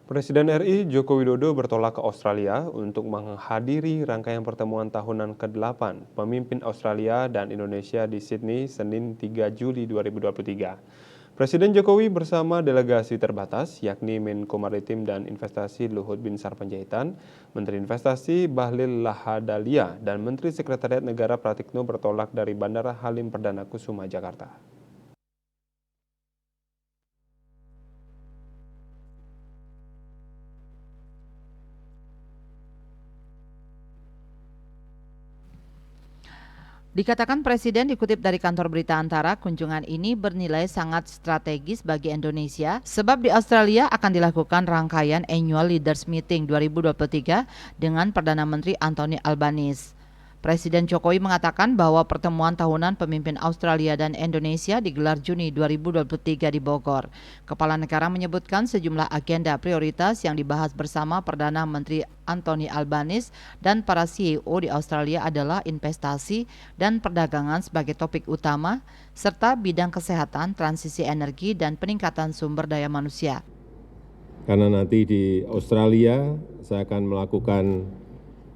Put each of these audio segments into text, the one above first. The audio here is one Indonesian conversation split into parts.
Presiden RI Joko Widodo bertolak ke Australia untuk menghadiri rangkaian pertemuan tahunan ke-8 pemimpin Australia dan Indonesia di Sydney, Senin 3 Juli 2023. Presiden Jokowi bersama delegasi terbatas, yakni Menko Maritim dan Investasi Luhut Binsar Panjaitan, Menteri Investasi Bahlil Lahadalia, dan Menteri Sekretariat Negara Pratikno bertolak dari Bandara Halim Perdana Kusuma, Jakarta. Dikatakan Presiden dikutip dari kantor berita Antara, kunjungan ini bernilai sangat strategis bagi Indonesia sebab di Australia akan dilakukan rangkaian Annual Leaders Meeting 2023 dengan Perdana Menteri Anthony Albanese. Presiden Jokowi mengatakan bahwa pertemuan tahunan pemimpin Australia dan Indonesia digelar Juni 2023 di Bogor. Kepala negara menyebutkan sejumlah agenda prioritas yang dibahas bersama Perdana Menteri Anthony Albanese dan para CEO di Australia adalah investasi dan perdagangan sebagai topik utama, serta bidang kesehatan, transisi energi, dan peningkatan sumber daya manusia. Karena nanti di Australia saya akan melakukan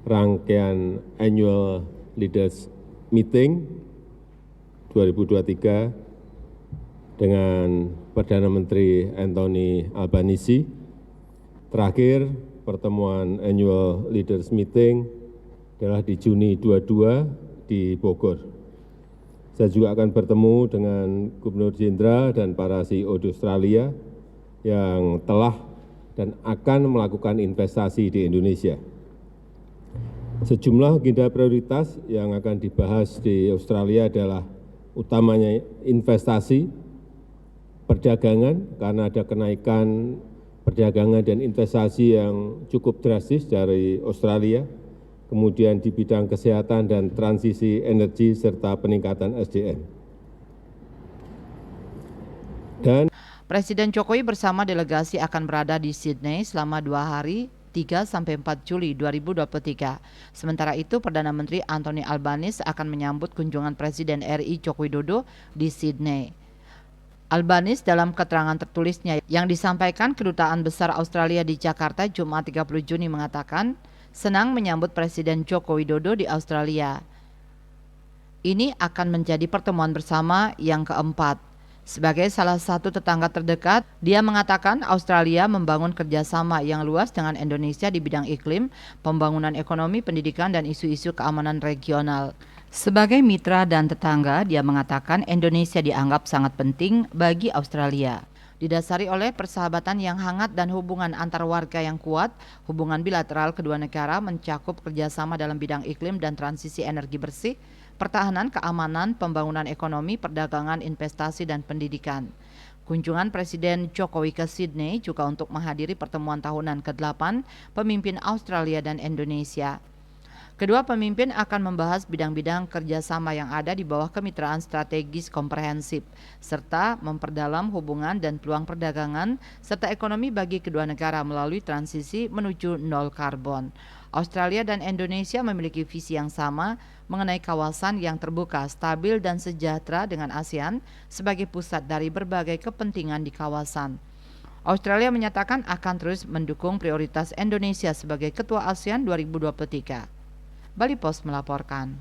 rangkaian Annual Leaders Meeting 2023 dengan Perdana Menteri Anthony Albanese. Terakhir pertemuan Annual Leaders Meeting adalah di Juni 22 di Bogor. Saya juga akan bertemu dengan Gubernur Jenderal dan para CEO di Australia yang telah dan akan melakukan investasi di Indonesia. Sejumlah agenda prioritas yang akan dibahas di Australia adalah utamanya investasi, perdagangan, karena ada kenaikan perdagangan dan investasi yang cukup drastis dari Australia, kemudian di bidang kesehatan dan transisi energi serta peningkatan SDM. Presiden Jokowi bersama delegasi akan berada di Sydney selama 2 hari 3-4 Juli 2023. Sementara itu, Perdana Menteri Anthony Albanese akan menyambut kunjungan Presiden RI Joko Widodo di Sydney. Albanese dalam keterangan tertulisnya yang disampaikan Kedutaan Besar Australia di Jakarta Jumat 30 Juni mengatakan, senang menyambut Presiden Joko Widodo di Australia. Ini akan menjadi pertemuan bersama yang keempat. Sebagai salah satu tetangga terdekat, dia mengatakan Australia membangun kerjasama yang luas dengan Indonesia di bidang iklim, pembangunan ekonomi, pendidikan, dan isu-isu keamanan regional. Sebagai mitra dan tetangga, dia mengatakan Indonesia dianggap sangat penting bagi Australia. Didasari oleh persahabatan yang hangat dan hubungan antar warga yang kuat, hubungan bilateral kedua negara mencakup kerjasama dalam bidang iklim dan transisi energi bersih, pertahanan, keamanan, pembangunan ekonomi, perdagangan, investasi, dan pendidikan. Kunjungan Presiden Jokowi ke Sydney juga untuk menghadiri pertemuan tahunan ke-8 pemimpin Australia dan Indonesia. Kedua pemimpin akan membahas bidang-bidang kerjasama yang ada di bawah kemitraan strategis komprehensif, serta memperdalam hubungan dan peluang perdagangan, serta ekonomi bagi kedua negara melalui transisi menuju nol karbon. Australia dan Indonesia memiliki visi yang sama mengenai kawasan yang terbuka, stabil, dan sejahtera dengan ASEAN sebagai pusat dari berbagai kepentingan di kawasan. Australia menyatakan akan terus mendukung prioritas Indonesia sebagai Ketua ASEAN 2023. Bali Post melaporkan.